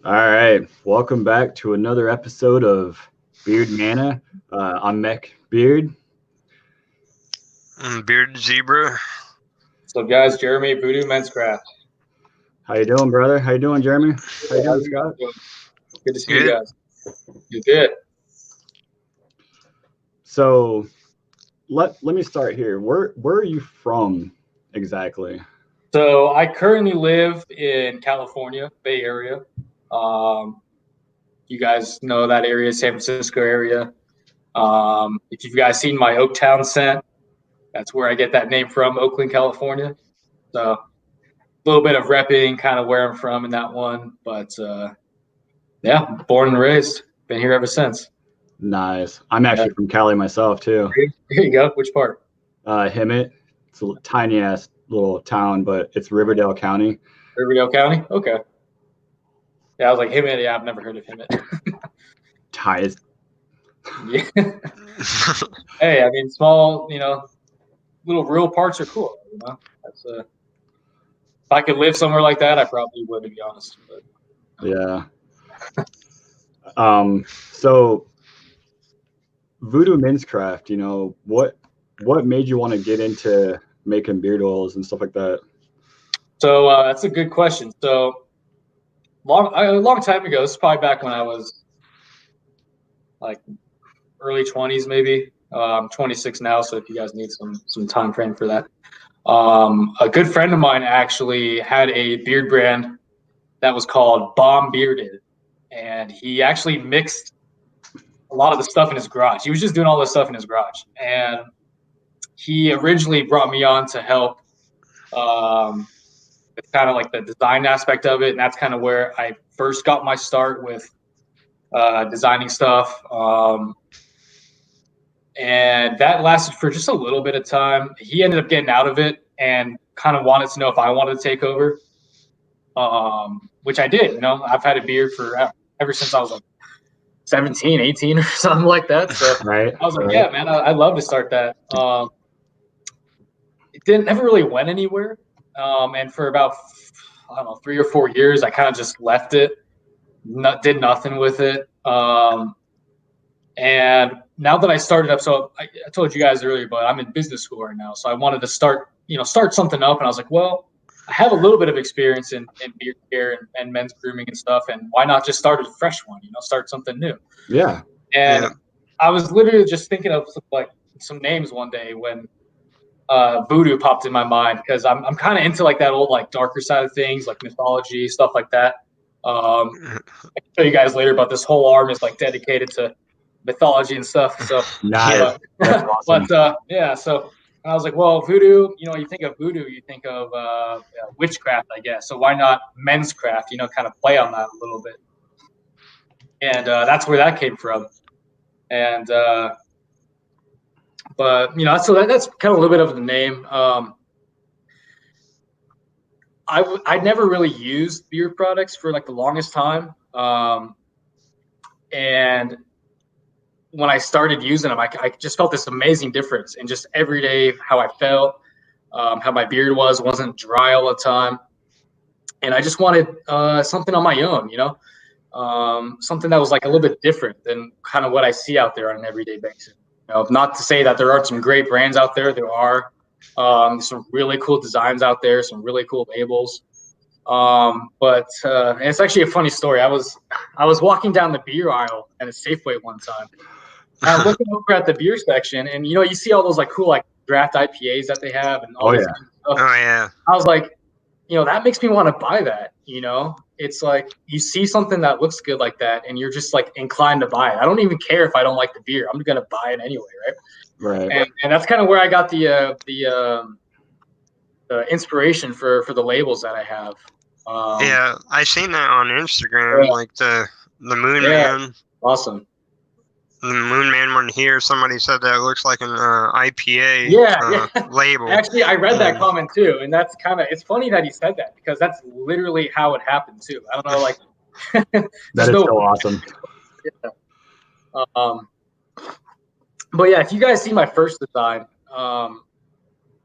All right, welcome back to another episode of Beard Mana. I'm Mech Beard. Bearded Zebra. So, guys, Jeremy, VooDoo Menscraft. How you doing, brother? How you doing, Jeremy? How you doing, Scott? Good to see you guys. You good? So, let me start here. Where are you from exactly? So, I currently live in California, Bay Area. You guys know that area, San Francisco area. If you've guys seen my Oaktown scent, that's where I get that name from, Oakland, California. So, a little bit of repping, kind of where I'm from in that one. But, yeah, born and raised. Been here ever since. Nice. I'm actually from Cali myself, too. Here you go. Which part? Hemet. It's a tiny-ass little town, but it's Riverdale County. Riverdale County? Okay. Yeah, I was like, Hemet. Yeah, I've never heard of Hemet. Ties. Yeah. Hey, I mean, small, little rural parts are cool. That's if I could live somewhere like that, I probably would, to be honest. But, yeah. So VooDoo Menscraft, what made you want to get into making beard oils and stuff like that? So that's a good question. So a long time ago, this is probably back when I was like early 20s, maybe. I'm 26 now, so if you guys need some time frame for that. A good friend of mine actually had a beard brand that was called Bomb Bearded, and he actually mixed a lot of the stuff in his garage. He was just doing all this stuff in his garage, and he originally brought me on to help with kind of like the design aspect of it, and that's kind of where I first got my start with designing stuff. And that lasted for just a little bit of time. He ended up getting out of it and kind of wanted to know if I wanted to take over, which I did. I've had a beard for ever since I was like 17, 18 or something like that. So right. I was like, yeah, man, I'd love to start that. It never really went anywhere. And for about, 3 or 4 years, I kind of just left it, did nothing with it. And now that I started up, so I told you guys earlier, but I'm in business school right now. So I wanted to start something up. And I was like, well, I have a little bit of experience in beard care and men's grooming and stuff. And why not just start a fresh one, start something new? Yeah. And I was literally just thinking of like some names one day when VooDoo popped in my mind, because I'm kind of into like that old like darker side of things, like mythology, stuff like that. I can show you guys later, but this whole arm is like dedicated to mythology and stuff. So nice. Awesome. But so I was like, well, VooDoo, you think of VooDoo, you think of witchcraft, I guess. So why not Menscraft, kind of play on that a little bit. And that's where that came from. And but so that's kind of a little bit of the name. I never really used beard products for like the longest time. And when I started using them, I just felt this amazing difference in just every day, how I felt, how my beard wasn't dry all the time. And I just wanted something on my own, something that was like a little bit different than kind of what I see out there on an everyday basis. Not to say that there aren't some great brands out there. There are some really cool designs out there, some really cool labels. But and it's actually a funny story. I was walking down the beer aisle at a Safeway one time. I'm looking over at the beer section, and you see all those like cool like draft IPAs that they have, and all this kind of stuff. Oh yeah. I was like, that makes me want to buy that. It's like you see something that looks good like that, and you're just like inclined to buy it. I don't even care if I don't like the beer. I'm gonna buy it anyway, right? Right. And that's kind of where I got the inspiration for the labels that I have. Yeah, I seen that on Instagram, like the Moon Man. Awesome. The Moon Man one here. Somebody said that it looks like an IPA label. Actually, I read that comment too, and that's it's funny that he said that, because that's literally how it happened too. I don't know, like that is so awesome. Yeah. But yeah, if you guys see my first design,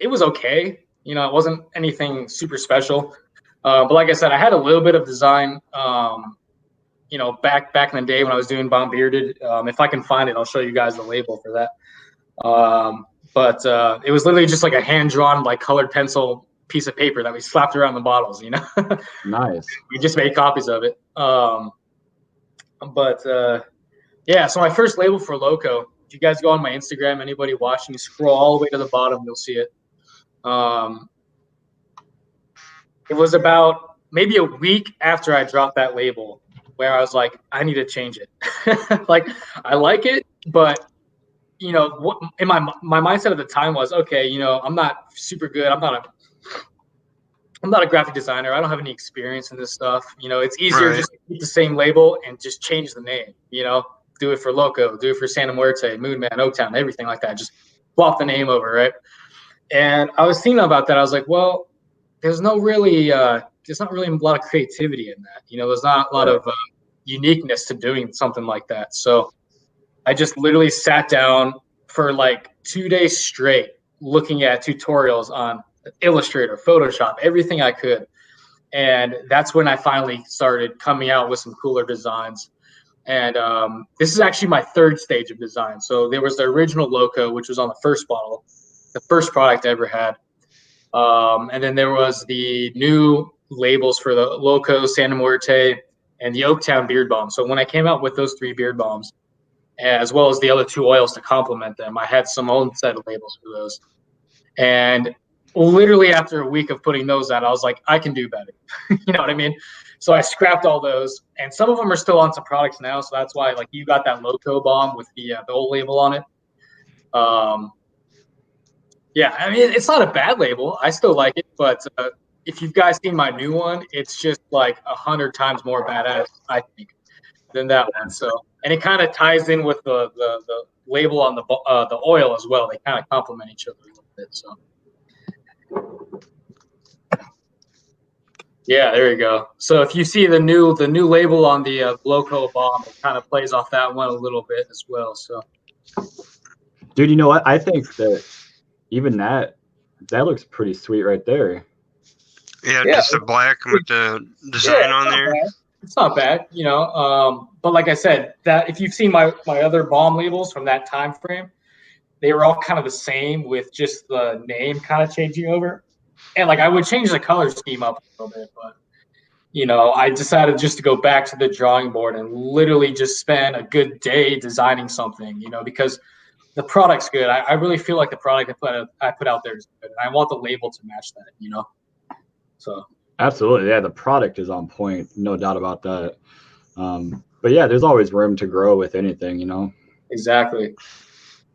it was okay. It wasn't anything super special. But like I said, I had a little bit of design you know, back in the day when I was doing Bomb Bearded. If I can find it, I'll show you guys the label for that. But it was literally just like a hand-drawn, like colored pencil piece of paper that we slapped around the bottles, you know. Nice. We just made copies of it. Yeah, so my first label for Loco, if you guys go on my Instagram, anybody watching, scroll all the way to the bottom, you'll see it. It was about maybe a week after I dropped that label where I was like, I need to change it. Like, I like it, but you know, what in my mindset at the time was, okay, you know, I'm not super good. I'm not a graphic designer. I don't have any experience in this stuff. You know, it's easier just to keep the same label and just change the name, you know, do it for Loco, do it for Santa Muerte, Moonman, Oaktown, everything like that. Just swap the name over, right? And I was thinking about that. I was like, well, there's not really a lot of creativity in that. You know, there's not a lot of uniqueness to doing something like that. So I just literally sat down for like 2 days straight looking at tutorials on Illustrator, Photoshop, everything I could. And that's when I finally started coming out with some cooler designs. And this is actually my third stage of design. So there was the original Loco, which was on the first bottle, the first product I ever had. And then there was the new labels for the Loco, Santa Muerte, and the Oaktown Beard Balm. So when I came out with those 3 beard balms, as well as the other 2 oils to complement them, I had some own set of labels for those. And literally after a week of putting those out, I was like, I can do better. You know what I mean? So I scrapped all those, and some of them are still on some products now. So that's why, like, you got that Loco balm with the old label on it. Yeah, I mean, it's not a bad label. I still like it, but if you guys seen my new one, it's just like 100 times more badass, I think, than that one. So, and it kind of ties in with the label on the oil as well. They kind of complement each other a little bit. So, yeah, there you go. So if you see the new label on the Loco bomb, it kind of plays off that one a little bit as well. So, dude, you know what? I think that even that looks pretty sweet right there. Yeah, just the black with the design on there. Bad. It's not bad, you know. But like I said, that if you've seen my other bomb labels from that time frame, they were all kind of the same with just the name kind of changing over. And like I would change the color scheme up a little bit, but you know, I decided just to go back to the drawing board and literally just spend a good day designing something, you know, because the product's good. I really feel like the product I put out there is good, and I want the label to match that, you know. So absolutely, yeah, the product is on point, no doubt about that. But yeah, there's always room to grow with anything, you know. Exactly.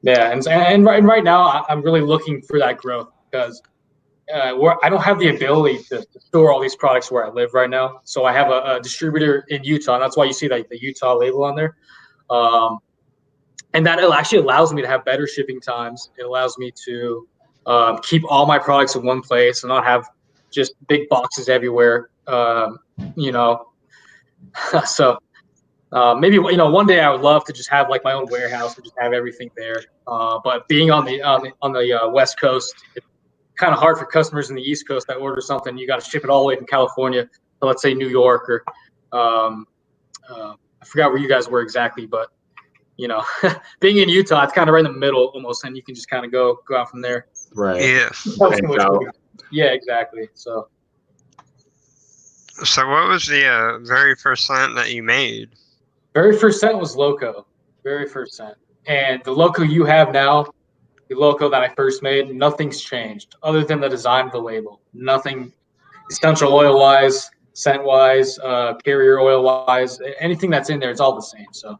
Yeah, and right now I'm really looking for that growth because I don't have the ability to store all these products where I live right now. So I have a distributor in Utah, and that's why you see like the Utah label on there. And that actually allows me to have better shipping times. It allows me to keep all my products in one place and not have just big boxes everywhere. You know, so maybe, you know, one day I would love to just have like my own warehouse and just have everything there. But being on the West Coast, it's kind of hard for customers in the East Coast that order something. You got to ship it all the way from California to, let's say, New York, or I forgot where you guys were exactly, but you know, being in Utah, it's kind of right in the middle almost, and you can just kind of go out from there. Right. Yeah. Yeah, exactly. So what was the very first scent that you made? Very first scent was Loco. Very first scent. And the Loco you have now, the Loco that I first made, nothing's changed other than the design of the label. Nothing essential oil wise, scent wise, carrier oil wise, anything that's in there, it's all the same. So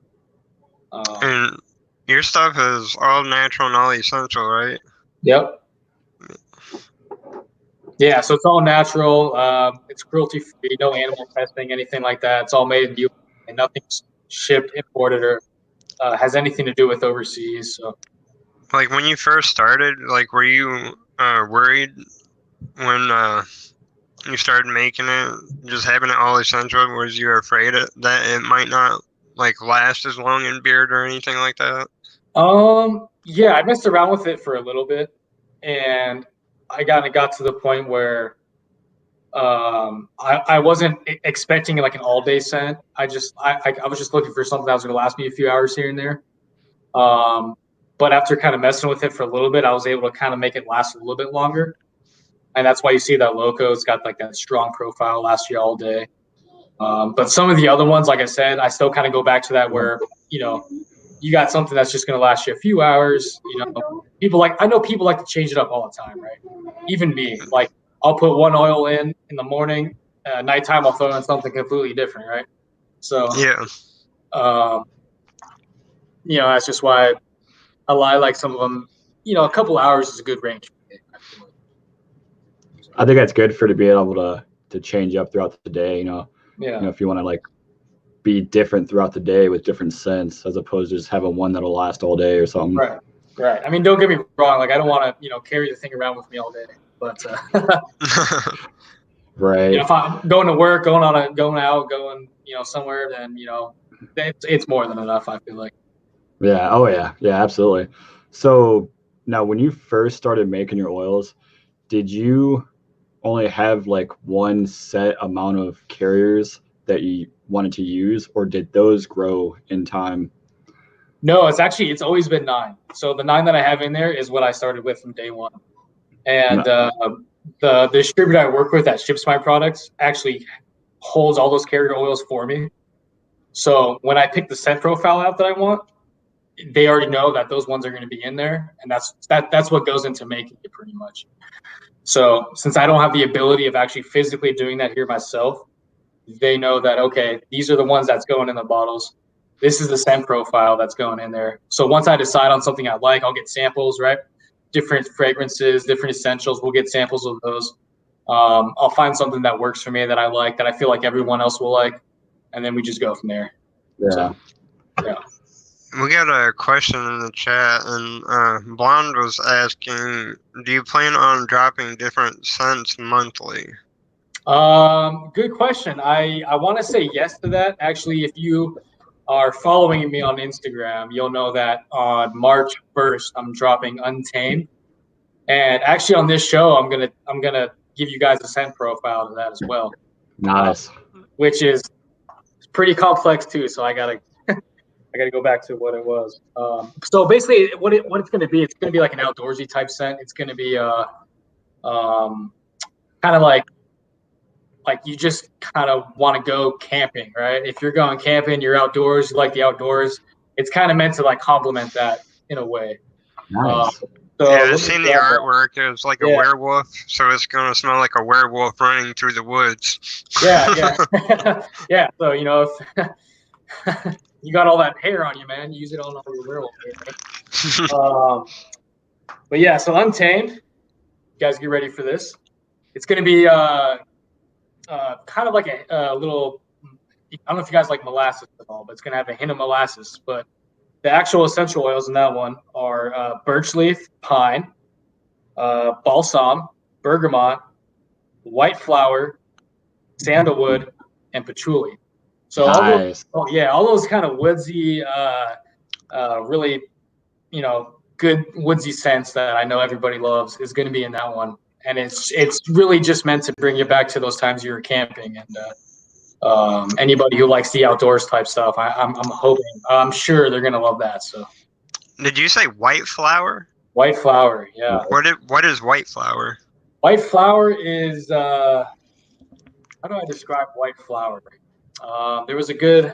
and your stuff is all natural and all essential, right? Yep. Yeah, so it's all natural. It's cruelty free, no animal testing, anything like that. It's all made in the U.S. and nothing's shipped, imported, or has anything to do with overseas. So, like when you first started, like were you worried when you started making it, just having it all essential? Was you afraid that it might not like last as long in beard or anything like that? Yeah, I messed around with it for a little bit, and I got to the point where I wasn't expecting like an all day scent. I was just looking for something that was going to last me a few hours here and there. But after kind of messing with it for a little bit, I was able to kind of make it last a little bit longer. And that's why you see that Loco. It's got like that strong profile, lasts you all day. But some of the other ones, like I said, I still kind of go back to that where, you got something that's just going to last you a few hours. I know people like to change it up all the time, right? Even me, like I'll put one oil in the morning, nighttime I'll throw in something completely different, right? So that's just why I like some of them. A couple hours is a good range. I think that's good to be able to change up throughout the day. If you want to like be different throughout the day with different scents, as opposed to just having one that'll last all day or something. Right. I mean, don't get me wrong. Like, I don't want to carry the thing around with me all day, but right. If I'm going to work, going out, somewhere, then it's more than enough. I feel like. Yeah. Oh yeah. Yeah. Absolutely. So now, when you first started making your oils, did you only have like one set amount of carriers that you wanted to use, or did those grow in time? No, it's always been 9. So the 9 that I have in there is what I started with from day one. And the distributor I work with that ships my products actually holds all those carrier oils for me. So when I pick the scent profile out that I want, they already know that those ones are going to be in there, and that's what goes into making it pretty much. So since I don't have the ability of actually physically doing that here myself, they know that, okay, these are the ones that's going in the bottles. This is the scent profile that's going in there. So once I decide on something I like, I'll get samples, right? Different fragrances, different essentials. We'll get samples of those. I'll find something that works for me that I like, that I feel like everyone else will like, and then we just go from there. Yeah. So, yeah. We got a question in the chat, and Blonde was asking, do you plan on dropping different scents monthly? Good question. I want to say yes to that. Actually, if you are following me on Instagram, you'll know that on March 1st, I'm dropping Untamed. And actually on this show, I'm gonna give you guys a scent profile to that as well. Nice. Which is pretty complex too. So I gotta go back to what it was. So basically, what it's gonna be, it's gonna be like an outdoorsy type scent. It's gonna be kind of like you just kind of want to go camping, right? If you're going camping, you're outdoors, you like the outdoors. It's kind of meant to like complement that in a way. Nice. So I've seen the artwork. It was like a werewolf, so it's gonna smell like a werewolf running through the woods. Yeah. Yeah. So if you got all that hair on you, man, use it on all your werewolf hair. Right? But yeah, so Untamed. You guys get ready for this. It's gonna be kind of like a little. I don't know if you guys like molasses at all, but it's gonna have a hint of molasses. But the actual essential oils in that one are birch leaf, pine, balsam, bergamot, white flower, sandalwood, and patchouli. So nice. all those kind of woodsy, really, good woodsy scents that I know everybody loves is going to be in that one. And it's really just meant to bring you back to those times you were camping, and anybody who likes the outdoors type stuff, I'm sure they're gonna love that. So, did you say white flower? White flower, yeah. What is white flower? White flower is how do I describe white flower? There was a good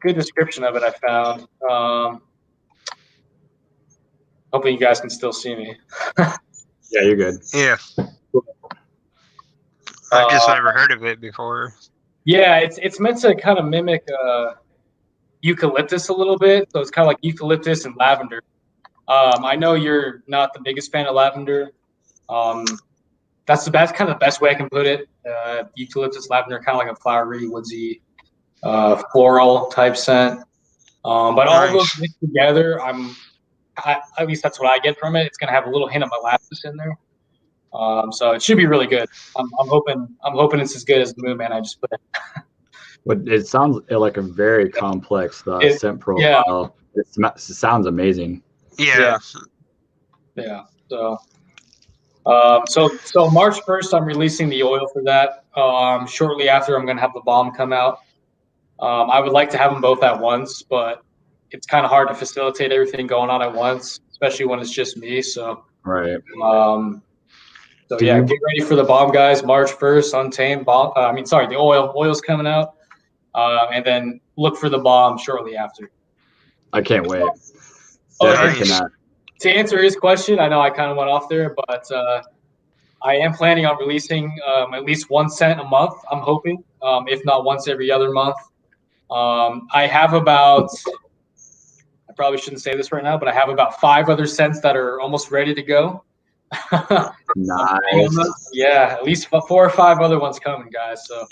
description of it I found. Hoping you guys can still see me. Yeah, you're good. Yeah. I've just never heard of it before. Yeah, it's meant to kind of mimic eucalyptus a little bit. So it's kind of like eucalyptus and lavender. I know you're not the biggest fan of lavender. That's kind of the best way I can put it. Eucalyptus, lavender, kind of like a flowery, woodsy, floral type scent. But all of those mixed together, at least that's what I get from it. It's going to have a little hint of molasses in there. So it should be really good. I'm hoping it's as good as the Moon Man I just put in. But it sounds like a very complex scent profile. Yeah. It sounds amazing. Yeah. Yeah. So So March 1st, I'm releasing the oil for that. Shortly after, I'm going to have the balm come out. I would like to have them both at once, but it's kind of hard to facilitate everything going on at once, especially when it's just me. So, Right. Yeah, get ready for the balm, guys. March 1st, Untamed balm. The oil's coming out, and then look for the balm shortly after. I can't wait. Definitely cannot. To answer his question, I know I kind of went off there, but I am planning on releasing at least 1 scent a month. I'm hoping, if not once every other month. I have about, I probably shouldn't say this right now, but I have about 5 other scents that are almost ready to go. Nice. Yeah, at least 4 or 5 other ones coming, guys. So,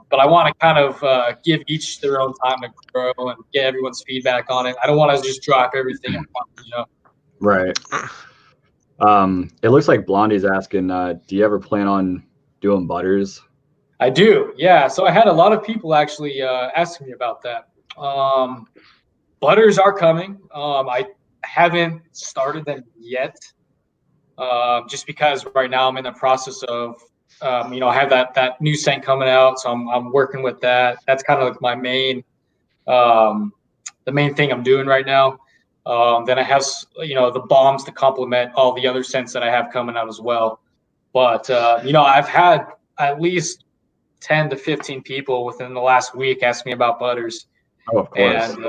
but I want to kind of give each their own time to grow and get everyone's feedback on it. I don't want to just drop everything at once, Right. It looks like Blondie's asking, do you ever plan on doing butters? I do, yeah. So I had a lot of people actually asking me about that. Butters are coming. I haven't started them yet, just because right now I'm in the process of, I have that new scent coming out, so I'm working with that. That's kind of like my main, the main thing I'm doing right now. Then I have, the balms to complement all the other scents that I have coming out as well. But I've had at least 10 to 15 people within the last week ask me about butters. Oh, of course. And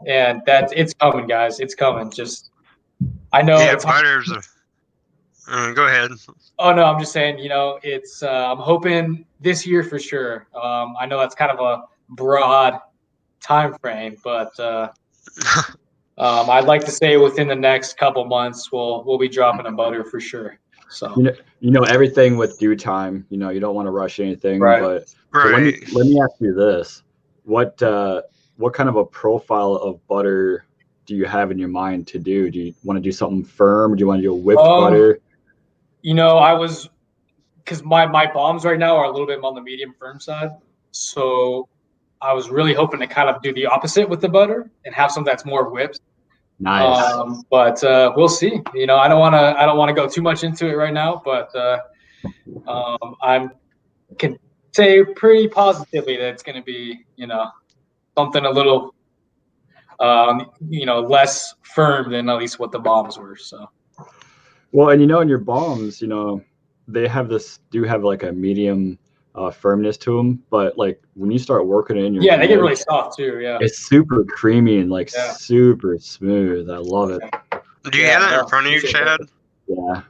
and it's coming, guys. It's coming. Just, I know. Yeah, it's butters. Go ahead. Oh no, I'm just saying. It's. I'm hoping this year for sure. I know that's kind of a broad time frame, but I'd like to say within the next couple months we'll be dropping a butter for sure. So everything with due time. You don't want to rush anything, Right. but Right. let me ask you this: what kind of a profile of butter do you have in your mind to do? Do you want to do something firm? Do you want to do a whipped butter? Because my bombs right now are a little bit on the medium firm side, so I was really hoping to kind of do the opposite with the butter and have some that's more whipped. Nice. But we'll see. I don't want to go too much into it right now, but I can say pretty positively that it's going to be something a little less firm than at least what the bombs were. So. Well, and in your bombs, they do have like a medium firmness to them, but like when you start working it in your they get really soft too. Yeah, it's super creamy and super smooth. I love it. Do you have it in front of you, Chad? Yeah.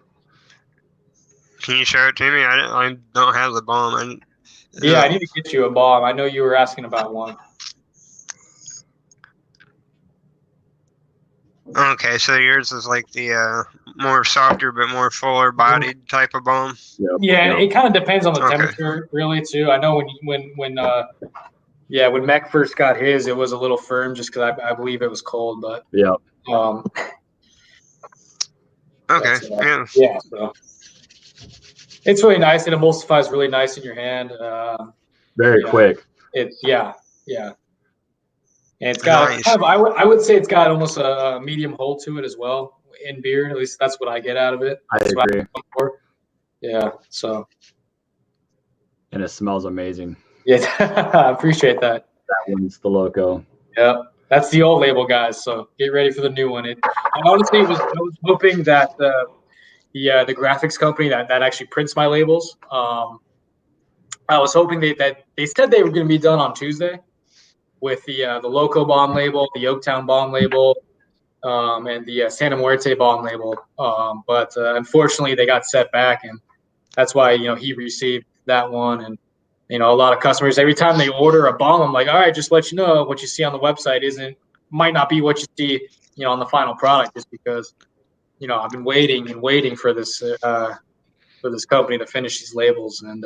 Can you share it to me? I don't have the bomb. I need to get you a bomb. I know you were asking about one. Okay, so yours is like the more softer but more fuller bodied type of balm. Yep. It kind of depends on the temperature, really, too. I know when Mech first got his, it was a little firm just because I believe it was cold, but okay, so it's really nice. It emulsifies really nice in your hand. Very quick. It's and it's got nice. I would say it's got almost a medium hold to it as well in beer. At least that's what I get out of it. I agree. Yeah. So. And it smells amazing. Yeah, I appreciate that. That one's the loco. Yeah, that's the old label, guys. So get ready for the new one. I honestly I was hoping that the graphics company that actually prints my labels. I was hoping that they said they were going to be done on Tuesday with the Loco bomb label, the Oaktown bomb label, and the Santa Muerte bomb label. But unfortunately, they got set back, and that's why he received that one. And a lot of customers, every time they order a bomb, I'm like, all right, just let you know what you see on the website might not be what you see on the final product, just because I've been waiting and waiting for this company to finish these labels, and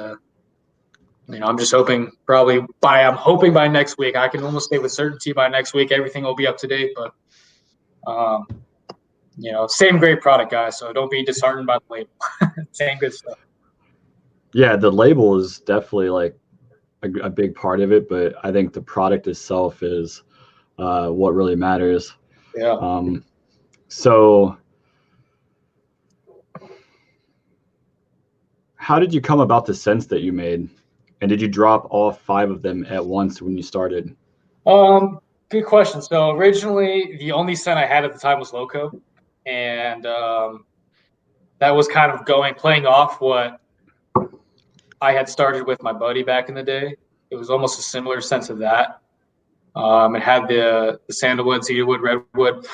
I'm just hoping I'm hoping by next week. I can almost say with certainty by next week everything will be up to date. But same great product, guys. So don't be disheartened by the label. Same good stuff. Yeah, the label is definitely like a big part of it, but I think the product itself is what really matters. Yeah. So how did you come about the scents that you made? And did you drop all 5 of them at once when you started? Good question. So originally, the only scent I had at the time was Loco, and that was kind of playing off what I had started with my buddy back in the day. It was almost a similar sense of that. It had the sandalwood, cedarwood, redwood,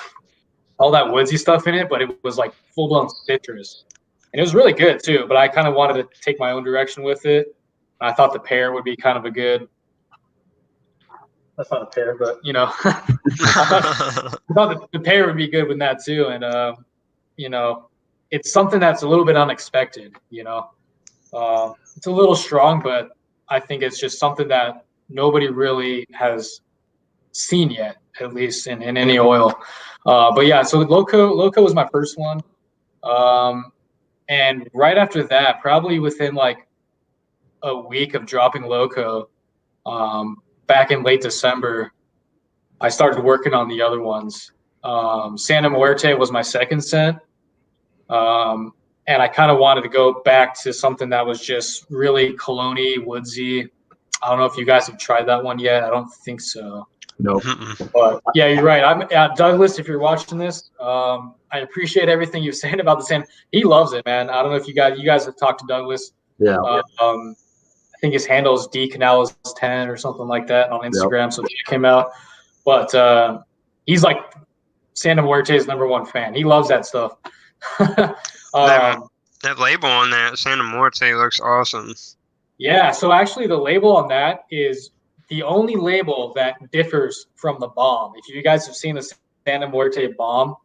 all that woodsy stuff in it, but it was like full blown citrus, and it was really good too. But I kind of wanted to take my own direction with it. I thought the pear would be kind of a good. That's not a pear, but I thought the pear would be good with that too. And it's something that's a little bit unexpected. It's a little strong, but I think it's just something that nobody really has seen yet, at least in any oil. But yeah, so Loco was my first one. And right after that, probably within like a week of dropping Loco, back in late December, I started working on the other ones. Santa Muerte was my second scent. And I kind of wanted to go back to something that was just really cologne-y, woodsy. I don't know if you guys have tried that one yet. I don't think so. No. But yeah, you're right. Douglas, if you're watching this, I appreciate everything you're saying about the sand. He loves it, man. I don't know if you guys have talked to Douglas. Yeah. I think his handle is dcanales10 or something like that on Instagram. Yep. So check him out. But he's like Santa Muerte's #1 fan. He loves that stuff. That label on that Santa Muerte looks awesome. Yeah, so actually the label on that is the only label that differs from the bomb. If you guys have seen the Santa Muerte bomb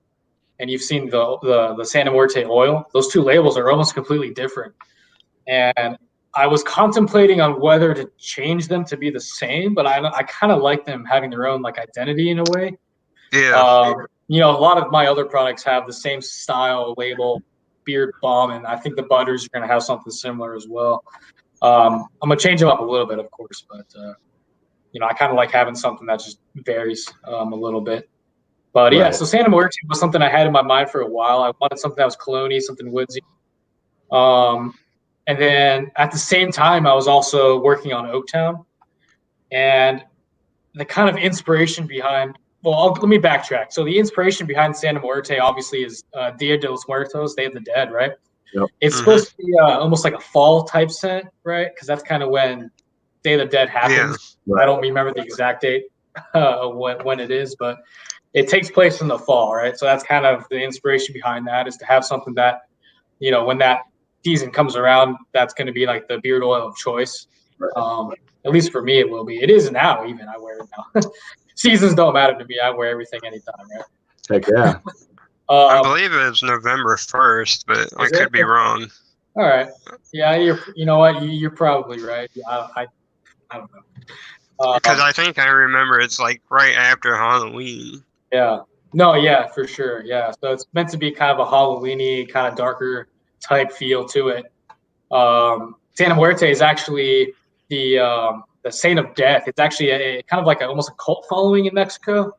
and you've seen the Santa Muerte oil, those two labels are almost completely different. And I was contemplating on whether to change them to be the same, but I kind of like them having their own like identity in a way. Yeah. A lot of my other products have the same style label, beard bomb, and I think the butters are going to have something similar as well. I'm going to change them up a little bit, of course, but I kind of like having something that just varies a little bit. But yeah, so Santa Muerte was something I had in my mind for a while. I wanted something that was cologne-y, something woodsy. And then at the same time, I was also working on Oaktown. And the kind of inspiration behind, let me backtrack. So the inspiration behind Santa Muerte obviously is Dia de los Muertos, Day of the Dead, right? Yep. It's supposed to be almost like a fall type scent, right? Because that's kind of when Day of the Dead happens. Yeah. I don't remember the exact date when it is, but it takes place in the fall, right? So that's kind of the inspiration behind that, is to have something that, when that season comes around, that's going to be like the beard oil of choice. Right. At least for me, it will be. It is now, even. I wear it now. Seasons don't matter to me. I wear everything anytime, right? Heck yeah. I believe it's November 1st, but I could be wrong. All right. Yeah, you know what? You're probably right. I don't know. Because I think I remember it's like right after Halloween. Yeah. No, yeah, for sure. Yeah. So it's meant to be kind of a Halloween-y, kind of darker type feel to it. Santa Muerte is actually the saint of death. It's actually a kind of like almost a cult following in Mexico.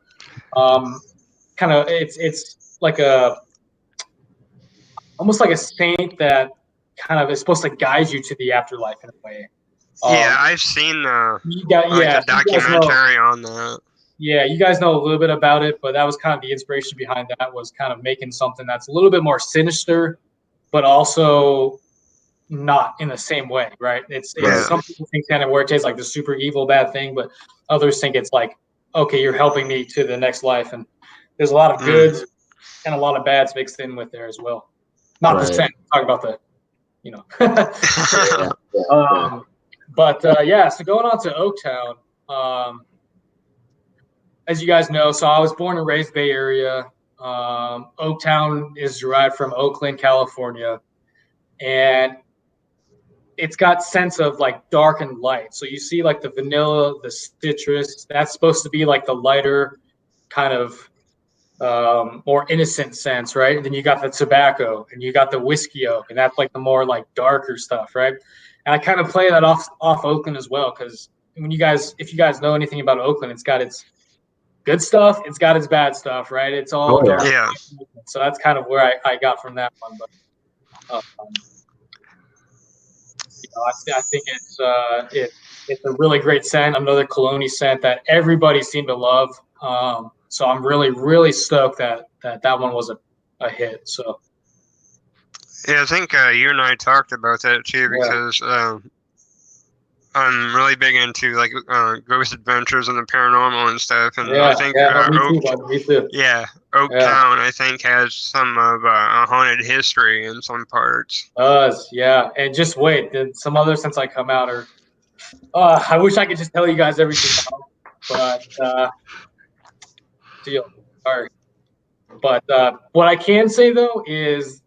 It's like almost like a saint that kind of is supposed to guide you to the afterlife in a way. Yeah, I've seen a documentary on that. Yeah, you guys know a little bit about it, but that was kind of the inspiration behind that, was kind of making something that's a little bit more sinister, but also not in the same way, right? It's some people think Santa Muerte is like the super evil bad thing, but others think it's like, okay, you're helping me to the next life, and there's a lot of goods and a lot of bads mixed in with there as well. Not the same. Talk about the, so going on to Oaktown, as you guys know, so I was born and raised Bay Area. Oaktown is derived from Oakland, California, and it's got sense of like dark and light. So you see like the vanilla, the citrus, that's supposed to be like the lighter kind of more innocent sense, right? And then you got the tobacco and you got the whiskey oak, and that's like the more like darker stuff, right? And I kind of play that off Oakland as well, because if you guys know anything about Oakland, it's got its good stuff, it's got its bad stuff, right? It's all dark. Yeah. So that's kind of where I got from that one. But I think it's a really great scent. Another cologne scent that everybody seemed to love. So I'm really stoked that one was a hit. So Yeah, I think you and I talked about that too yeah, because I'm really big into like ghost adventures and the paranormal and stuff, and I think no, me too, bud. Me too. Yeah, Oak Yeah, Town, I think, has some of a haunted history in some parts. does yeah. And just wait, some other scents I come out are. I wish I could just tell you guys everything now, but deal. Sorry. But what I can say though is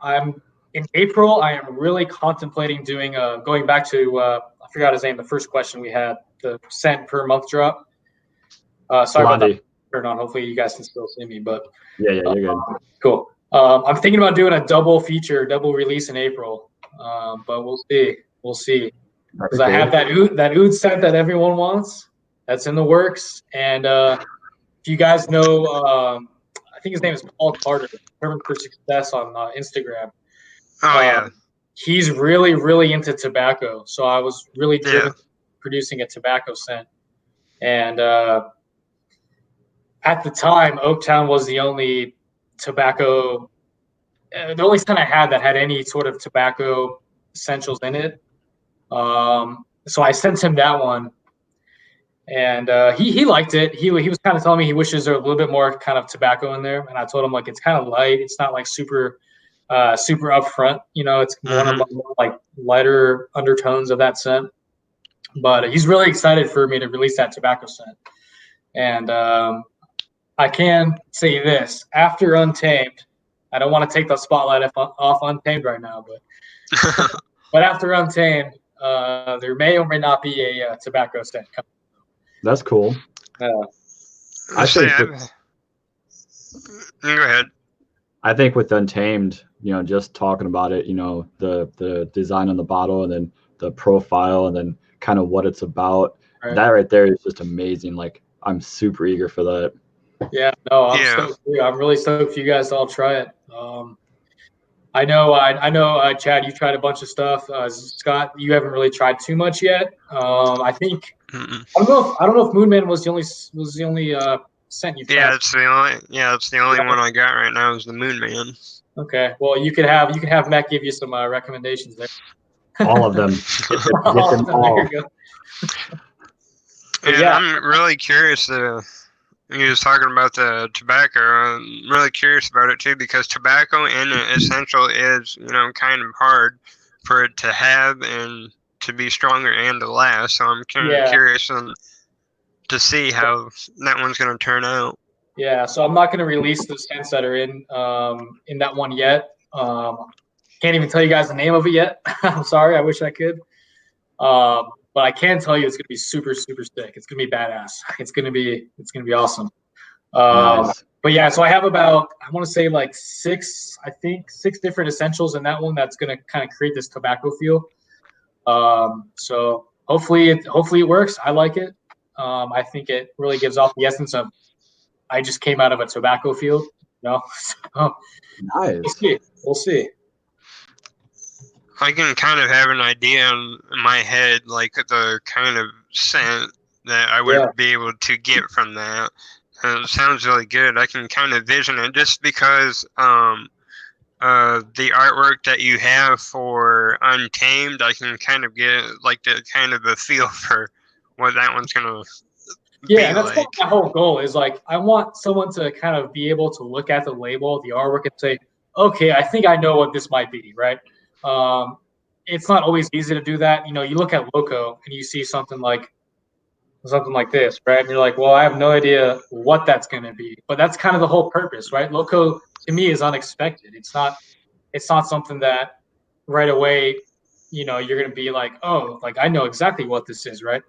I'm in April. I am really contemplating doing going back to I forgot his name. The first question we had, the cent per month drop. Sorry about that. Turn on. Hopefully you guys can still see me. But yeah, you're good. Cool. I'm thinking about doing a double release in April. But we'll see. We'll see. Because I have that oud scent that everyone wants. That's in the works. And if you guys know, I think his name is Paul Carter, Determined for Success on Instagram. Oh yeah. He's really into tobacco. So I was really driven producing a tobacco scent. And at the time, Oaktown was the only tobacco, the only scent I had that had any sort of tobacco essentials in it. So I sent him that one, and he liked it. He was kind of telling me he wishes there were a little bit more kind of tobacco in there, and I told him like it's kind of light. It's not like super upfront. It's one of the like lighter undertones of that scent. But he's really excited for me to release that tobacco scent, and I can say this: after Untamed, I don't want to take the spotlight off Untamed right now, but but after Untamed, there may or may not be a tobacco scent coming. That's cool. I think. Go ahead. I think with Untamed, just talking about it, the design on the bottle and then the profile and then kind of what it's about, that right there is just amazing. Like I'm super eager for that. Yeah, no, I'm really stoked for you guys to all try it. I know, Chad, you tried a bunch of stuff. Scott, you haven't really tried too much yet. I think I don't know if Moonman was the only scent you tried. Yeah, it's the only one I got right now is the Moonman. Okay, well you could have Matt give you some recommendations there. All of them. All of them. There you go. Yeah, I'm really curious. You was talking about the tobacco. I'm really curious about it too because tobacco in an essential is, kind of hard for it to have and to be stronger and to last. So I'm kind of curious to see how that one's going to turn out. Yeah, so I'm not going to release the scents that are in that one yet. Can't even tell you guys the name of it yet. I'm sorry. I wish I could. But I can tell you it's going to be super sick. It's going to be badass. It's going to be awesome. Nice. But yeah, so I have about, I want to say like six different essentials in that one that's going to kind of create this tobacco feel. So hopefully it works. I like it. I think it really gives off the essence of I just came out of a tobacco field, So, nice. We'll see. I can kind of have an idea in my head, like the kind of scent that I would be able to get from that. And it sounds really good. I can kind of vision it just because the artwork that you have for Untamed, I can kind of get like the kind of a feel for what that one's gonna be and that's like. my whole goal is like I want someone to kind of be able to look at the label, the artwork, and say, okay, I think I know what this might be, right? It's not always easy to do that. You look at Loco and you see something like this, right? And you're like, well, I have no idea what that's going to be, but that's kind of the whole purpose, right? Loco to me is unexpected. It's not something that right away, you're going to be like, oh, like I know exactly what this is, right?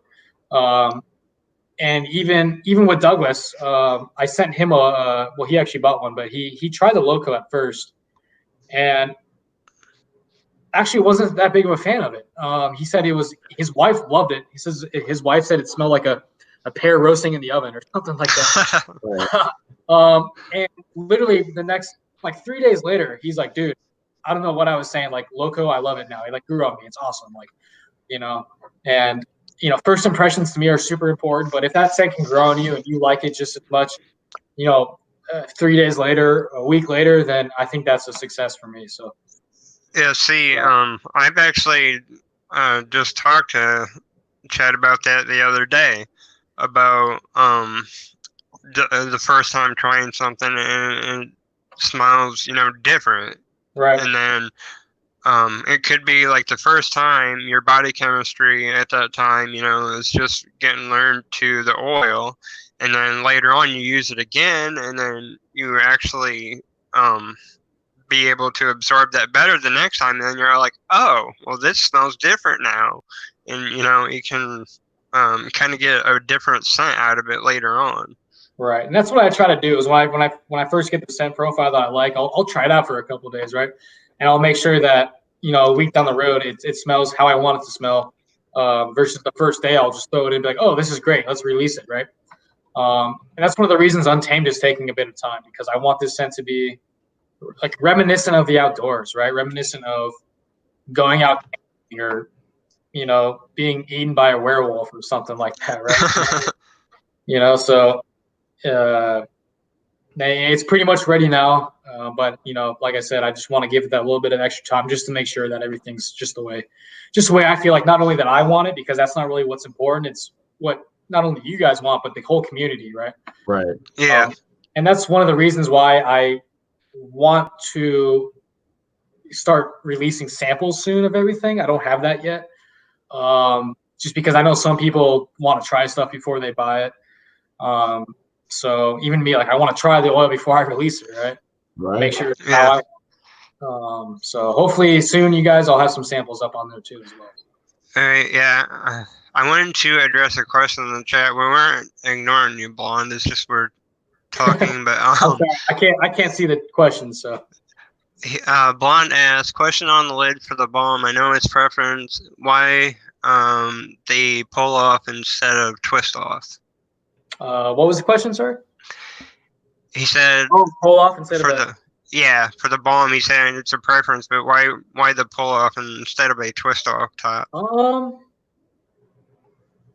And even with Douglas, I sent him well, he actually bought one, but he tried the Loco at first, and actually wasn't that big of a fan of it. He said his wife loved it. He says his wife said it smelled like a pear roasting in the oven or something like that. And literally the next, like 3 days later, he's like, dude, I don't know what I was saying. Like Loco, I love it now. It like grew on me. It's awesome. Like, and first impressions to me are super important. But if that scent can grow on you and you like it just as much, 3 days later, a week later, then I think that's a success for me. So. Yeah. See, I've actually just talked to Chad about that the other day about the first time trying something and it smells different, Right. and then it could be like the first time your body chemistry at that time is just getting learned to the oil, and then later on you use it again and then you actually be able to absorb that better the next time, and then you're like, oh well, this smells different now, and you can kind of get a different scent out of it later on. Right, and that's what I try to do. Is when I first get the scent profile that I like, I'll try it out for a couple of days, right? And I'll make sure that a week down the road it smells how I want it to smell. Versus the first day, I'll just throw it in and be like, oh, this is great, let's release it, right? And that's one of the reasons Untamed is taking a bit of time, because I want this scent to be like reminiscent of the outdoors, right? Reminiscent of going out or being eaten by a werewolf or something like that, right? So. It's pretty much ready now, but like I said, I just want to give it that little bit of extra time just to make sure that everything's just the way I feel like. Not only that I want it, because that's not really what's important. It's what not only you guys want, but the whole community, right? Right. Yeah. And that's one of the reasons why I want to start releasing samples soon of everything. I don't have that yet, just because I know some people want to try stuff before they buy it. So even me, like, I want to try the oil before I release it, right? Right. Make sure how so hopefully soon you guys, I'll have some samples up on there too as well. All right, yeah. I wanted to address a question in the chat. We weren't ignoring you, Blonde. It's just we're talking, but I can't see the question, so. Blonde asked, question on the lid for the balm. I know it's preference. Why they pull off instead of twist off? What was the question, sir? He said, pull off instead of for the balm. He's saying it's a preference, but why the pull off instead of a twist off top?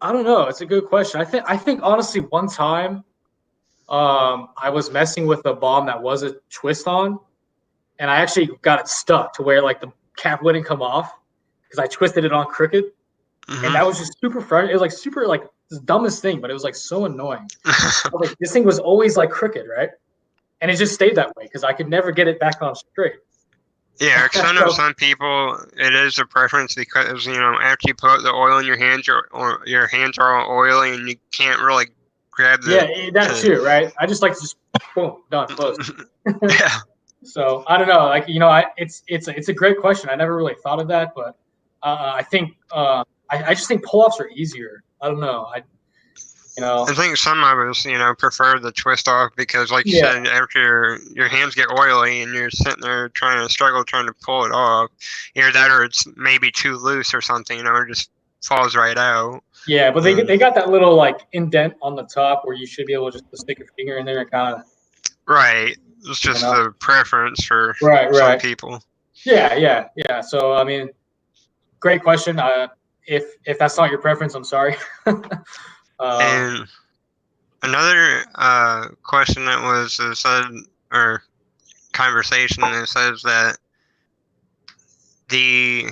I don't know. It's a good question. I think honestly, one time, I was messing with a balm that was a twist on, and I actually got it stuck to where like the cap wouldn't come off because I twisted it on crooked, and that was just super frustrating. It was like super like the dumbest thing, but it was like so annoying. I was like, this thing was always like crooked, right? And it just stayed that way because I could never get it back on straight. Yeah, because I know some people, it is a preference because, after you put the oil in your hands, your hands are all oily and you can't really grab the... Yeah, that too, right? I just like to just, boom, done, closed. Yeah. So, I don't know. Like, it's a great question. I never really thought of that, but I think, I just think pull-offs are easier. I don't know. I think some of us, prefer the twist off because, like you said, after your hands get oily and you're sitting there trying to pull it off, either that or it's maybe too loose or something, it just falls right out. Yeah, but they got that little like indent on the top where you should be able just to stick a finger in there and kind of. Right. It's just a preference for some people. Yeah. So I mean, great question. If that's not your preference, I'm sorry. And another question that was said, or conversation, that says that the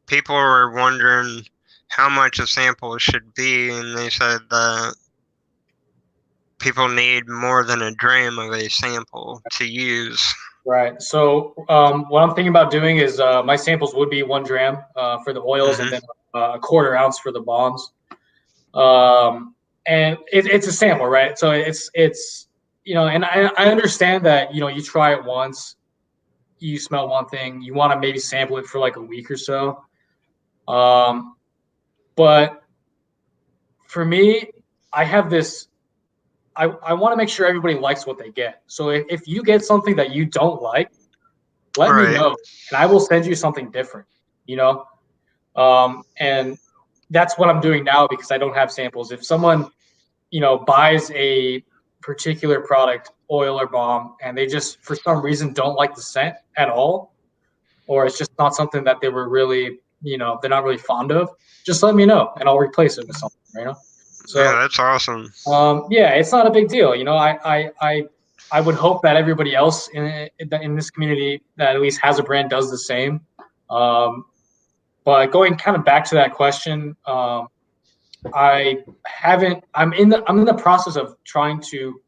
people were wondering how much a sample should be, and they said that people need more than a gram of a sample to use. Right. So what I'm thinking about doing is my samples would be 1 gram for the oils, and then a 1/4 ounce for the balms. And it's a sample, right? So it's and I understand that you try it once, you smell one thing, you want to maybe sample it for like a week or so. But for me, I have this. I want to make sure everybody likes what they get. So if you get something that you don't like, let me know, and I will send you something different. And that's what I'm doing now because I don't have samples. If someone, buys a particular product, oil or balm, and they just for some reason don't like the scent at all, or it's just not something that they were really, they're not really fond of, just let me know and I'll replace it with something, So yeah, that's awesome. yeah, it's not a big deal. I would hope that everybody else in this community that at least has a brand does the same. But going kind of back to that question, I'm in the process of trying to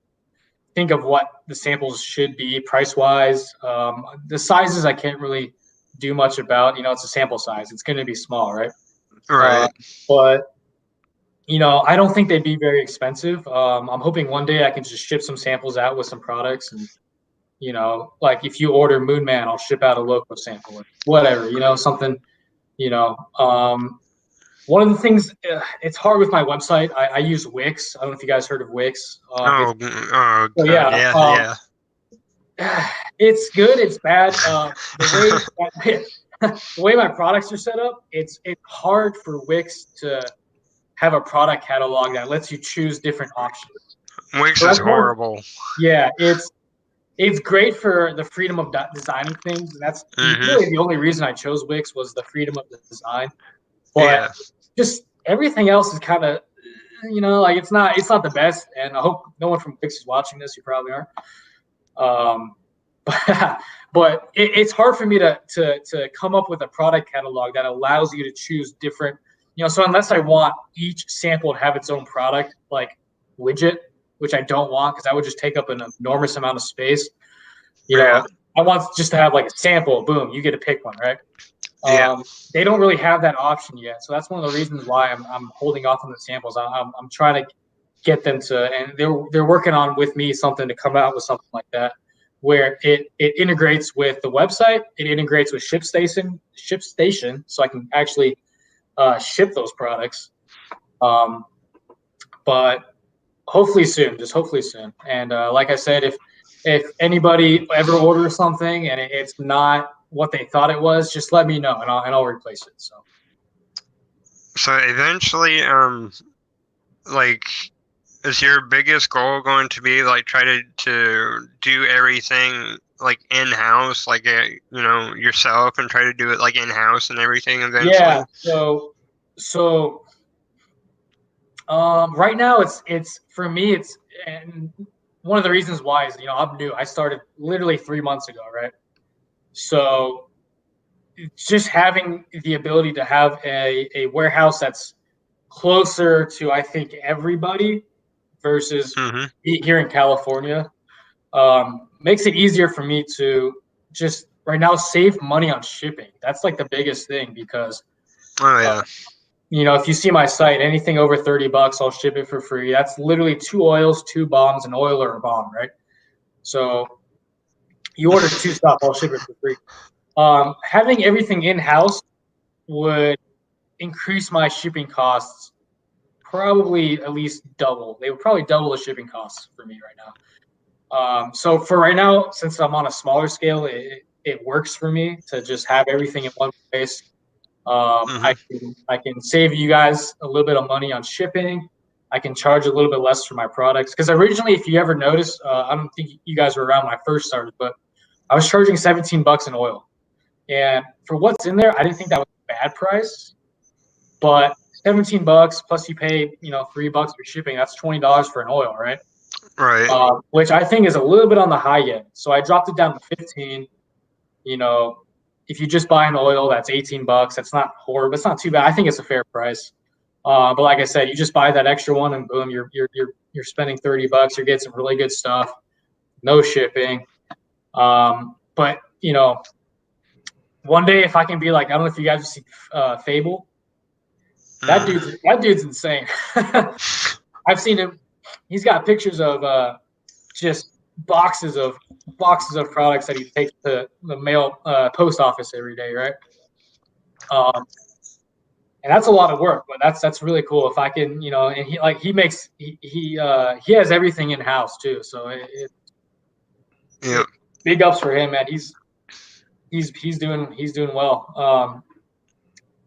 think of what the samples should be price wise. The sizes I can't really do much about. It's a sample size. It's going to be small, right? Right. But I don't think they'd be very expensive. I'm hoping one day I can just ship some samples out with some products, and like if you order Moon Man, I'll ship out a local sample or whatever. Something. One of the things, it's hard with my website. I use Wix. I don't know if you guys heard of Wix. Yeah, yeah. It's good. It's bad. The way my products are set up, it's hard for Wix to have a product catalog that lets you choose different options. Wix is horrible. Yeah, it's great for the freedom of designing things, and that's really the only reason I chose Wix was the freedom of the design. But just everything else is kind of, like it's not the best. And I hope no one from Wix is watching this. You probably are. But it's hard for me to come up with a product catalog that allows you to choose different. So unless I want each sample to have its own product, like widget, which I don't want because that would just take up an enormous amount of space. I want just to have like a sample. Boom, you get to pick one, right? They don't really have that option yet, so that's one of the reasons why I'm holding off on the samples. I'm trying to get them to, and they're working on with me something to come out with something like that, where it integrates with the website, it integrates with ShipStation, so I can actually ship those products. But hopefully soon, just hopefully soon. And like I said, if anybody ever orders something and it's not what they thought it was, just let me know and I'll replace it. So eventually, like, is your biggest goal going to be like try to do everything like in house, like yourself, and try to do it like in house and everything eventually? Yeah. So right now it's for me and one of the reasons why is I'm new. I started literally 3 months ago, right? So just having the ability to have a warehouse that's closer to, I think, everybody versus here in California makes it easier for me to just right now save money on shipping. That's like the biggest thing because if you see my site, anything over $30, I'll ship it for free. That's literally 2 oils, 2 bombs, an oil or a bomb, right? So you order 2 stuff, I'll ship it for free. Having everything in-house would increase my shipping costs probably at least double. They would probably double the shipping costs for me right now. So for right now, since I'm on a smaller scale, it works for me to just have everything in one place. I can save you guys a little bit of money on shipping. I can charge a little bit less for my products. Because originally, if you ever noticed, I don't think you guys were around when I first started, but I was charging $17 in oil. And for what's in there, I didn't think that was a bad price. But $17 plus you pay, $3 for shipping. That's $20 for an oil, right? Right. Which I think is a little bit on the high end. So I dropped it down to 15. If you just buy an oil, that's $18. That's not horrible. It's not too bad. I think it's a fair price. But like I said, you just buy that extra one, and boom, you're spending $30. You're getting some really good stuff. No shipping. But one day if I can be like, I don't know if you guys have seen Fable. That dude's insane. I've seen him. He's got pictures of just boxes of products that he takes to the mail post office every day, right? And that's a lot of work, but that's really cool. If I can, and he has everything in house too. So big ups for him, man. He's doing well.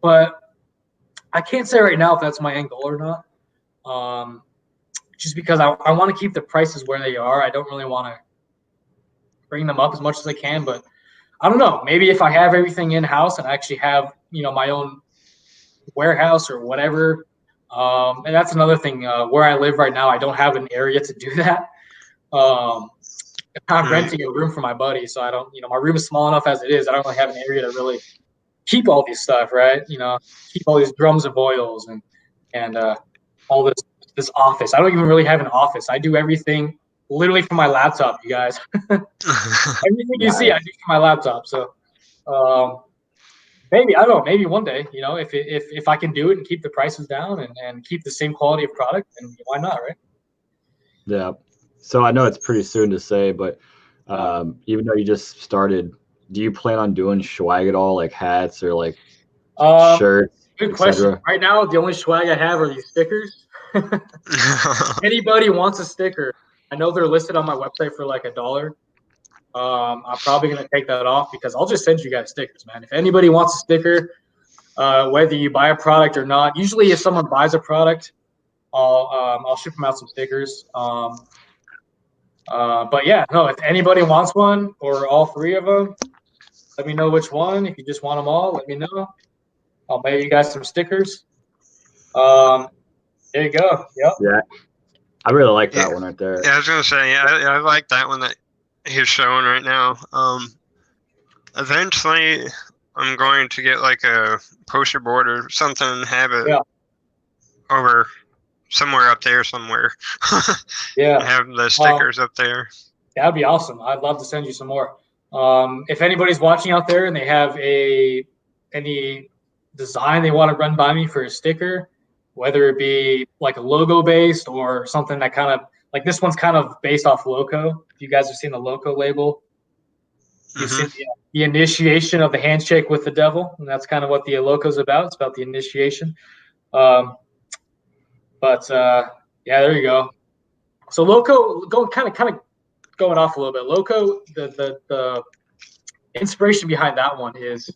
But I can't say right now if that's my end goal or not. Just because I want to keep the prices where they are. I don't really want to bring them up as much as I can, but I don't know. Maybe if I have everything in house and I actually have, my own warehouse or whatever. And that's another thing. Where I live right now, I don't have an area to do that. I'm renting a room for my buddy, so I don't. My room is small enough as it is. I don't really have an area to really keep all these stuff, right? Keep all these drums of oils and all this office. I don't even really have an office. I do everything literally from my laptop, you guys. Everything you see, I do from my laptop. So maybe, I don't know, maybe one day, if I can do it and keep the prices down and keep the same quality of product, then why not, right? Yeah. So I know it's pretty soon to say, but even though you just started, do you plan on doing swag at all, like hats or like shirts? Good question. Right now, the only swag I have are these stickers. Anybody wants a sticker, I know they're listed on my website for like $1. I'm probably going to take that off because I'll just send you guys stickers, man. If anybody wants a sticker, whether you buy a product or not, usually if someone buys a product, I'll ship them out some stickers. But yeah, no, if anybody wants one or all three of them, let me know which one. If you just want them all, let me know. I'll mail you guys some stickers. There you go. Yep. Yeah. I really like that one right there. Yeah, I was gonna say, I like that one that he's showing right now. Eventually, I'm going to get like a poster board or something and have it over somewhere up there somewhere. Yeah. Have the stickers up there. That'd be awesome. I'd love to send you some more. If anybody's watching out there and they have any design they want to run by me for a sticker, whether it be like a logo based or something that kind of like this one's kind of based off Loco. If you guys have seen the Loco label, you've seen the initiation of the handshake with the devil, and that's kind of what the Loco's about. It's about the initiation. Yeah, there you go. So Loco, kind of going off a little bit. Loco, the inspiration behind that one is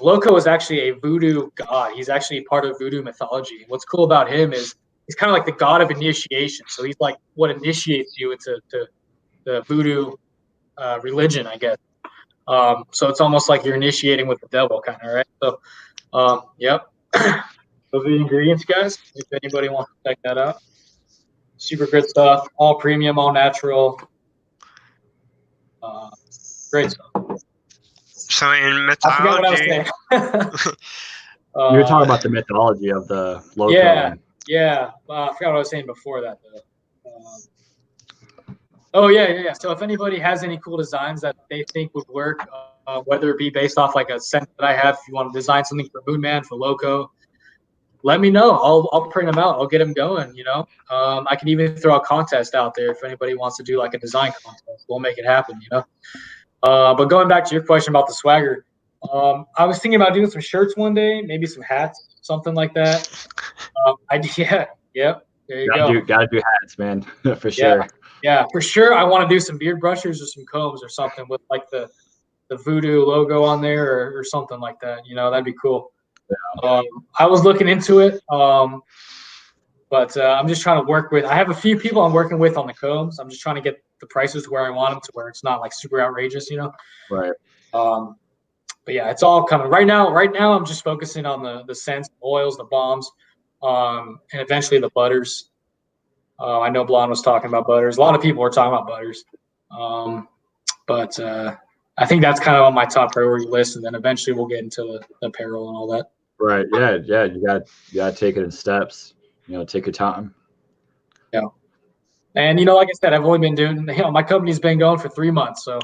Loco is actually a voodoo god. He's actually part of voodoo mythology. What's cool about him is he's kind of like the god of initiation. So he's like what initiates you into the voodoo religion, I guess. So it's almost like you're initiating with the devil, kind of, right? So, yep. Those are the ingredients, guys. If anybody wants to check that out. Super good stuff. All premium, all natural. Great stuff. So in mythology, I forgot what I was saying. You were talking about the mythology of the Loco. Yeah. I forgot what I was saying before that, though. Yeah. So if anybody has any cool designs that they think would work, whether it be based off like a scent that I have, if you want to design something for Moonman, for Loco, let me know. I'll print them out. I'll get them going. I can even throw a contest out there if anybody wants to do like a design contest. We'll make it happen. But going back to your question about the swagger, I was thinking about doing some shirts one day, maybe some hats, something like that. There you go. Gotta do hats, man, for sure. Yeah, for sure. I want to do some beard brushers or some combs or something with like the VooDoo logo on there or something like that. That'd be cool. Yeah. I was looking into it, but I'm just trying to work with. I have a few people I'm working with on the combs. I'm just trying to get the prices where I want them to, where it's not like super outrageous, Right. But yeah, it's all coming right now. Right now, I'm just focusing on the scents, the oils, the balms, and eventually the butters. I know Blonde was talking about butters. A lot of people were talking about butters, but I think that's kind of on my top priority list. And then eventually we'll get into the apparel and all that. Right. Yeah. You gotta take it in steps. Take your time. Yeah. And like I said, I've only been doing. My company's been going for 3 months, so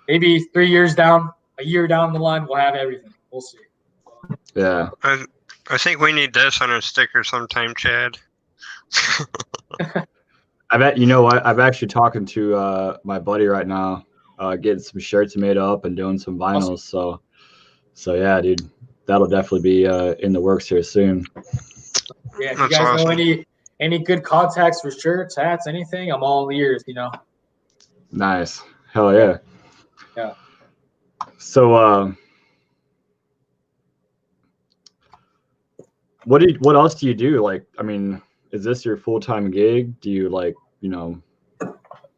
maybe 3 years down, a year down the line, we'll have everything. We'll see. Yeah. I think we need this on a sticker sometime, Chad. I bet. You know what? I'm actually talking to my buddy right now, getting some shirts made up and doing some vinyls. Awesome. So yeah, dude, that'll definitely be in the works here soon. Yeah, if you guys know any good contacts for shirts, hats, anything, I'm all ears. Nice. Hell yeah. Yeah. So what else do you do? Like, I mean, is this your full-time gig? Do you like,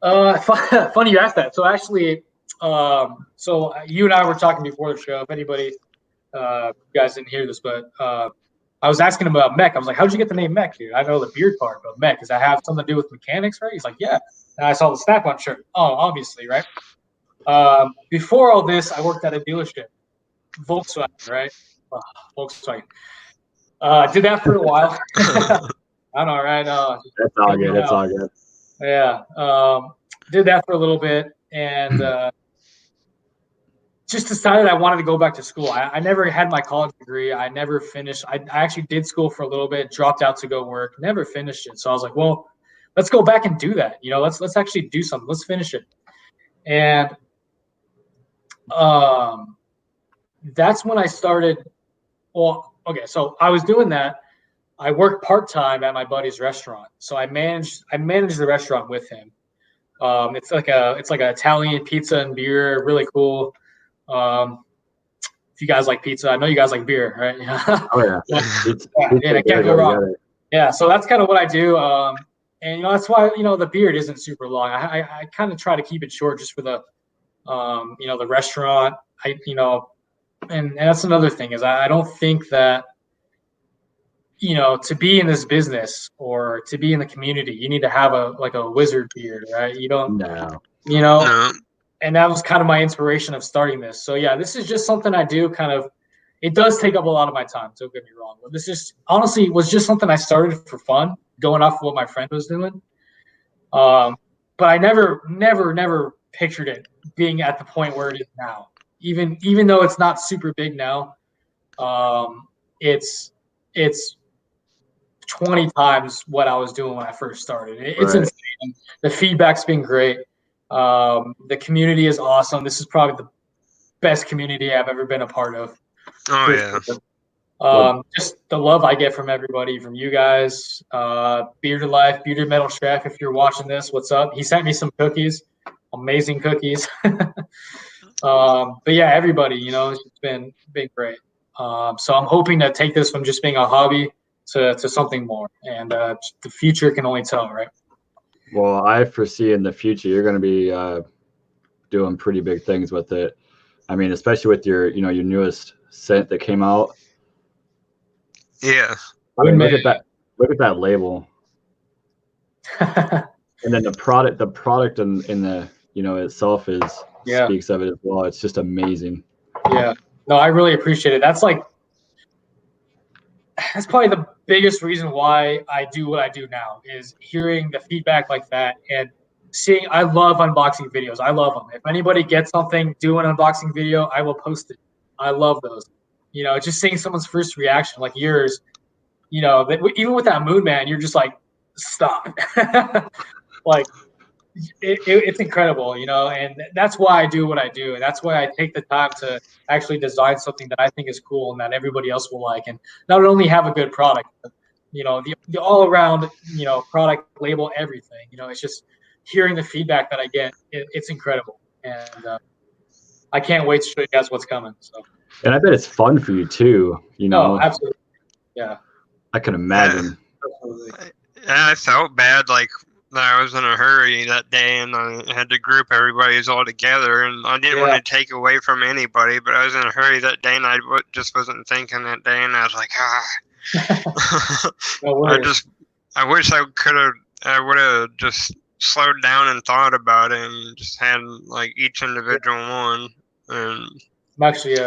Funny you asked that. So actually, So you and I were talking before the show. If anybody, you guys didn't hear this, but I was asking him about mech. I was like, "How'd you get the name mech, dude? I know the beard part, but mech, does that have something to do with mechanics, right?" He's like, "Yeah." And I saw the Snap-on shirt. Oh, obviously, right? Before all this, I worked at a dealership, Volkswagen, right? Volkswagen. Did that for a while. I know, right? That's all good. That's all good. Yeah. Did that for a little bit, and just decided I wanted to go back to school. I never had my college degree. I never finished. I actually did school for a little bit, dropped out to go work, never finished it. So I was like, well, let's go back and do that. You know, let's actually do something. Let's finish it. And that's when I started. Well, okay, so I was doing that. I worked part-time at my buddy's restaurant. So I managed the restaurant with him. It's like an Italian pizza and beer, really cool. If you guys like pizza, I know you guys like beer, right? Oh yeah. I can't go wrong. Yeah, so that's kind of what I do. And you know, that's why, you know, the beard isn't super long. I kind of try to keep it short just for the you know, the restaurant. And that's another thing is I don't think that, you know, to be in this business or to be in the community, you need to have a wizard beard, right? You don't, you know, No. and that was kind of my inspiration of starting this. So yeah, this is just something I do kind of, it does take up a lot of my time, don't get me wrong. But this is honestly was just something I started for fun, going off of what my friend was doing. But I never pictured it being at the point where it is now. Even though it's not super big now, it's 20 times what I was doing when I first started. It's insane. The feedback's been great. The community is awesome. This is probably the best community I've ever been a part of. Oh yeah. Just the love I get from everybody, from you guys, Bearded Life, Bearded Metal Shack. If you're watching this, what's up? He sent me some cookies, amazing cookies. But yeah, everybody, you know, it's been great. So I'm hoping to take this from just being a hobby to something more, and the future can only tell, right? Well, I foresee in the future you're going to be doing pretty big things with it. I mean, especially with your, you know, your newest scent that came out. Yeah. I mean, look at that label. And then the product in the, you know, itself speaks of it as well. It's just amazing. Yeah. No, I really appreciate it. That's probably the biggest reason why I do what I do now is hearing the feedback like that and seeing. I love unboxing videos. I love them. If anybody gets something, do an unboxing video, I will post it. I love those. You know, just seeing someone's first reaction like yours, you know, even with that Moon Man, you're just like, stop. Like, it's incredible, you know, and that's why I do what I do. And that's why I take the time to actually design something that I think is cool and that everybody else will like. And not only have a good product, but, you know, the all around, you know, product label, everything, you know, it's just hearing the feedback that I get. It's incredible. And I can't wait to show you guys what's coming. So. And I bet it's fun for you too, you know. Oh, absolutely. Yeah. I can imagine. Yeah, I felt bad, like, that I was in a hurry that day and I had to group everybody's all together, and I didn't want to take away from anybody, but I was in a hurry that day and I just wasn't thinking that day, and I was like, No worries. I wish I would have just slowed down and thought about it and just had like each individual one. And actually,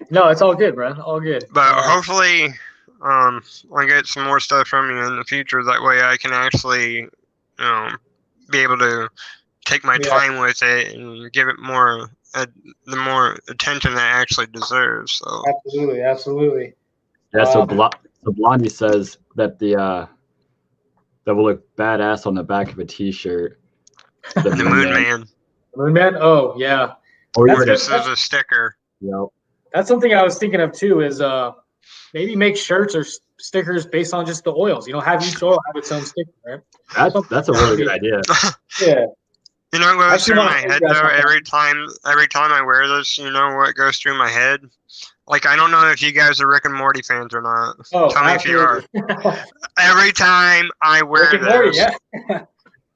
no, it's all good, man. All good. But hopefully, I get some more stuff from you in the future. That way, I can actually, be able to take my time with it and give it the more attention that it actually deserves. So absolutely. Yeah. So Blondie says that that will look badass on the back of a T-shirt. The Moon Man. The Moon Man. Oh yeah. Or just as a sticker. Yep. That's something I was thinking of too. Is maybe make shirts or stickers based on just the oils. You know, have each oil have its own sticker, right? That's a really good idea. Yeah. You know what goes through my head though? Every time I wear this, you know what goes through my head? Like, I don't know if you guys are Rick and Morty fans or not. Oh, tell me if you are. Every time I wear Rick and Morty, yeah.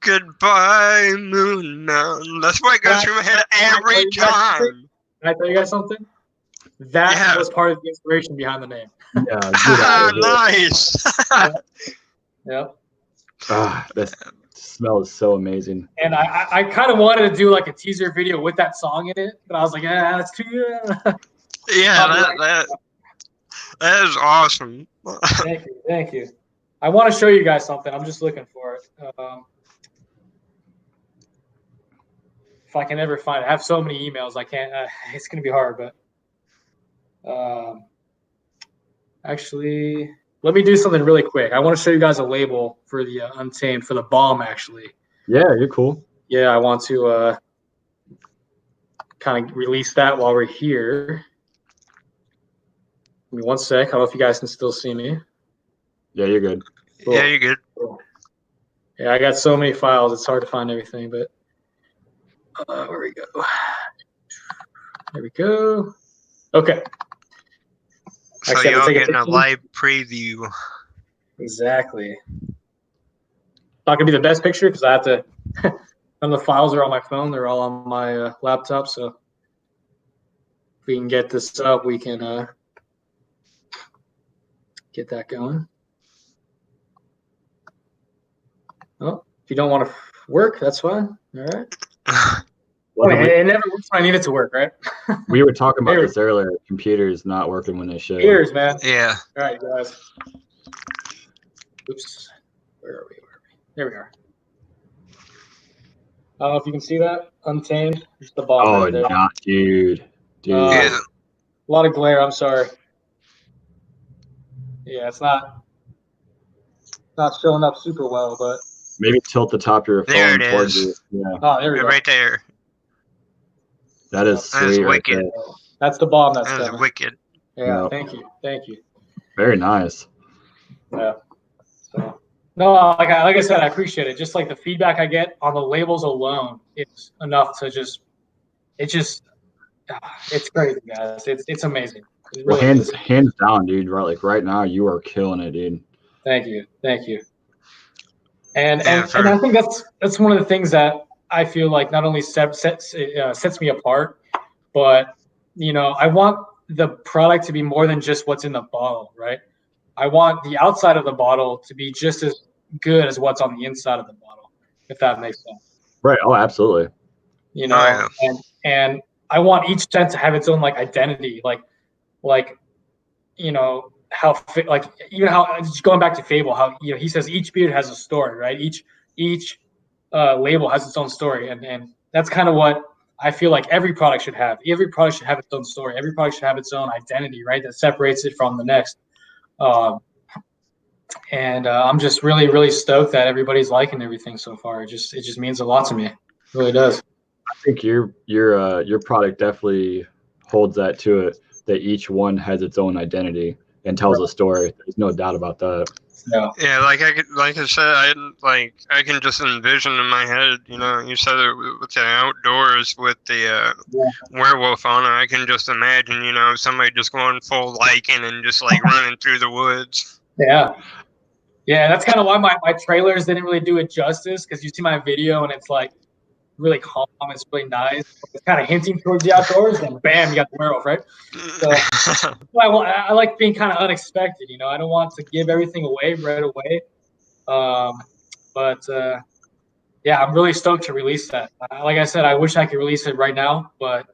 Goodbye, Moon Mountain. That's what goes through my head every time. Can I tell you guys something? That was part of the inspiration behind the name. Yeah, nice. Yep. That smell is so amazing. And I kind of wanted to do like a teaser video with that song in it, but I was like, that's too. Yeah, that is awesome. Thank you. I want to show you guys something. I'm just looking for it. If I can ever find it. I have so many emails. I can't. It's gonna be hard, but actually, let me do something really quick. I want to show you guys a label for the Untamed for the bomb. Actually. Yeah, you're cool. Yeah, I want to kind of release that while we're here. Give me 1 sec. I don't know if you guys can still see me. Yeah, you're good. Cool. Yeah, you're good. Cool. Yeah, I got so many files. It's hard to find everything, but where we go. There we go. Okay. So you're getting a live preview. Exactly. Not gonna be the best picture because I have to. None of the files are on my phone. They're all on my laptop. So if we can get this up, we can get that going. Oh, if you don't want to work, that's fine. All right. It never works when I need it to work, right? We were talking about this earlier. Computers not working when they should. Cheers, man. Yeah. All right, guys. Oops. Where are we? There we are. I don't know if you can see that. Untamed. Just the bottom. Oh, right there. nah, dude. Yeah. A lot of glare. I'm sorry. Yeah, it's not showing up super well, but maybe tilt the top of your phone towards you. Yeah. Oh, there we go. Right there. That is sweet. Right wicked. there. That's the bomb. That is wicked. Yeah. Yep. Thank you. Very nice. Yeah. So no, like I said, I appreciate it. Just like the feedback I get on the labels alone, it's enough to it's crazy, guys. It's amazing. It really hands down, dude. Right, like right now, you are killing it, dude. Thank you. And I think that's one of the things that I feel like not only sets me apart, but I want the product to be more than just what's in the bottle, right? I want the outside of the bottle to be just as good as what's on the inside of the bottle, if that makes sense. Right. Oh, absolutely. And I want each scent to have its own like identity, like how just going back to Fable, how he says each beard has a story, right? Each label has its own story, and that's kind of what I feel like every product should have. Every product should have its own story. Every product should have its own identity, right? That separates it from the next. And I'm just really, really stoked that everybody's liking everything so far. It just means a lot to me. It really does. I think your product definitely holds that to it. That each one has its own identity and tells a story. There's no doubt about that. Yeah, like I said, I can just envision in my head. You said it with the outdoors with the werewolf on it. I can just imagine, somebody just going full Lycan and just like running through the woods. Yeah, that's kind of why my trailers didn't really do it justice, because you see my video and it's like really calm, it's really nice. It's kind of hinting towards the outdoors, and bam, you got the werewolf, right? So I like being kind of unexpected. I don't want to give everything away right away. But I'm really stoked to release that. Like I said, I wish I could release it right now, but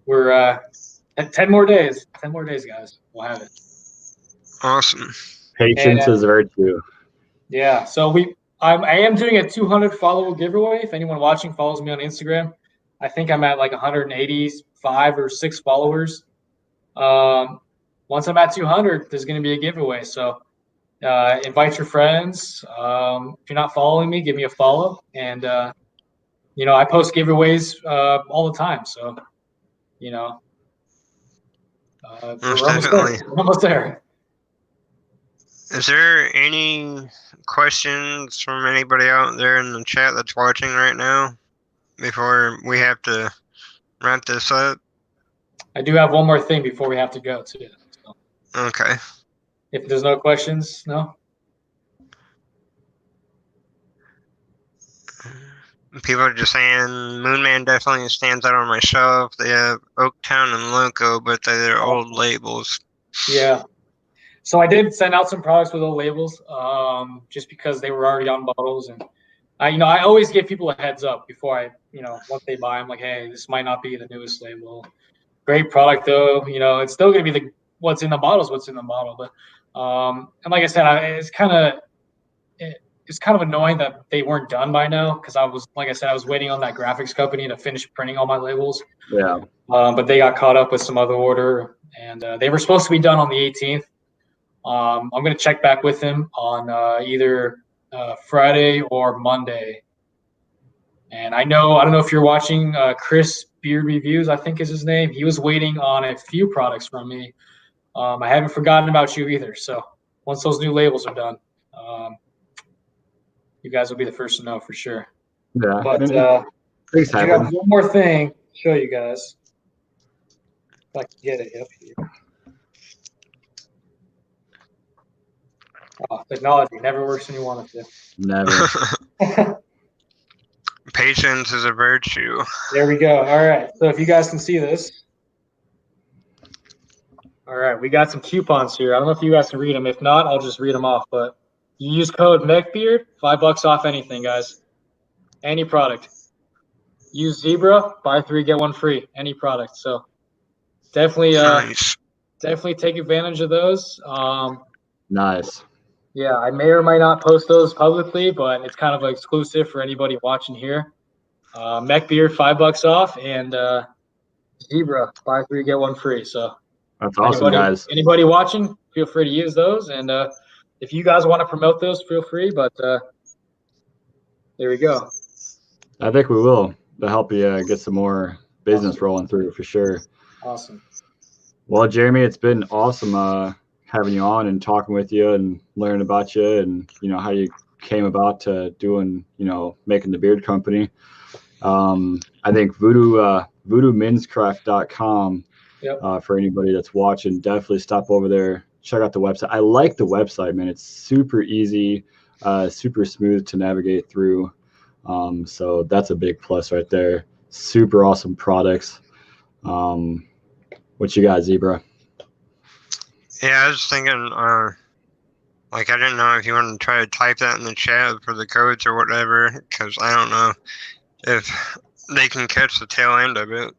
we're at 10 more days. 10 more days, guys. We'll have it. Awesome. Patience is a virtue. Yeah. So I am doing a 200 follower giveaway. If anyone watching follows me on Instagram, I think I'm at like 185 or 6 followers. Once I'm at 200, there's going to be a giveaway. So invite your friends. If you're not following me, give me a follow. And, I post giveaways all the time. So, we're almost there. Is there any questions from anybody out there in the chat that's watching right now before we have to wrap this up? I do have one more thing before we have to go too. So. Okay. If there's no questions, no? people are just saying Moonman definitely stands out on my shelf. They have Oaktown and Loco, but they're old labels. Yeah. So I did send out some products with old labels, just because they were already on bottles, and I always give people a heads up before once they buy, I'm like, hey, this might not be the newest label. Great product though. It's still gonna be what's in the bottle is what's in the bottle. But and like I said, it's kind of annoying that they weren't done by now, because I was waiting on that graphics company to finish printing all my labels. Yeah. But they got caught up with some other order, and they were supposed to be done on the 18th. I'm going to check back with him on either Friday or Monday. And I don't know if you're watching Chris Beard Reviews, I think is his name. He was waiting on a few products from me. I haven't forgotten about you either. So once those new labels are done, you guys will be the first to know for sure. Yeah. But I do have one more thing to show you guys. If I can get it up here. Oh, technology never works when you want it to. Never. Patience is a virtue. There we go. All right. So if you guys can see this. All right. We got some coupons here. I don't know if you guys can read them. If not, I'll just read them off. But you use code MECBEARD, $5 off anything, guys. Any product. Use Zebra, buy 3, get 1 free. Any product. So definitely, Nice. definitely take advantage of those. Nice. Yeah, I may or may not post those publicly, but it's kind of exclusive for anybody watching here. MECBEARD, $5 off, and Zebra, buy 3, get 1 free. So that's awesome, guys. Anybody watching, feel free to use those. And if you guys want to promote those, feel free. But there we go. I think we will to help you get some more business rolling through for sure. Awesome. Well, Jeremy, it's been awesome having you on and talking with you and learning about you and how you came about to doing making the beard company. I think VooDoo for anybody that's watching, definitely stop over there, check out the website. I like the website, man. It's super easy, super smooth to navigate through. So that's a big plus right there. Super awesome products. What you got, Zebra? Yeah, I was thinking, I didn't know if you wanted to try to type that in the chat for the codes or whatever, because I don't know if they can catch the tail end of it.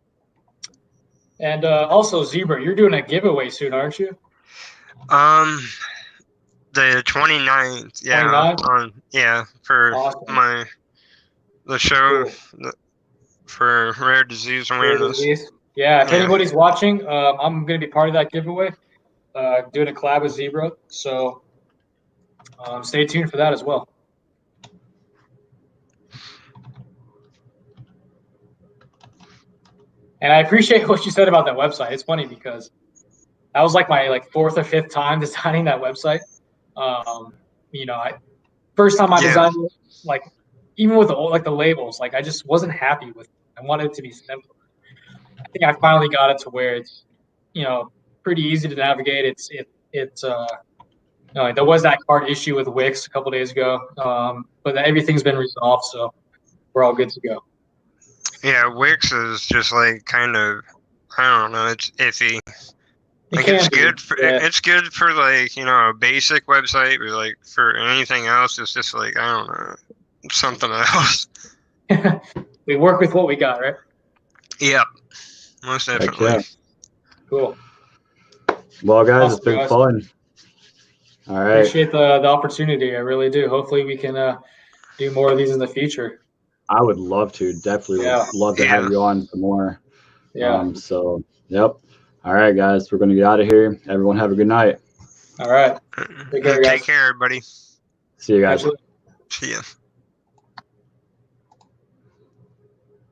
And also, Zebra, you're doing a giveaway soon, aren't you? The 29th, yeah. 29th? For awesome. the show for Rare Disease Awareness. Yeah, if anybody's watching, I'm going to be part of that giveaway. Doing a collab with Zebra, so stay tuned for that as well. And I appreciate what you said about that website. It's funny because that was my 4th or 5th time designing that website. First time I designed it, even with the labels, I just wasn't happy with it. I wanted it to be simple. I think I finally got it to where it's pretty easy to navigate. There was that card issue with Wix a couple days ago, but everything's been resolved, so we're all good to go. Yeah, Wix is just kind of, I don't know, it's iffy. It's good for a basic website, but for anything else, it's just I don't know, something else. We work with what we got, right? Yep, most definitely. Yeah. Cool. Well, guys, it's been fun. All right. Appreciate the opportunity. I really do. Hopefully, we can do more of these in the future. I would love to. Definitely would love to have you on some more. Yeah. Yep. All right, guys, we're going to get out of here. Everyone have a good night. All right. Take care, guys. Take care, everybody. See you guys. See ya.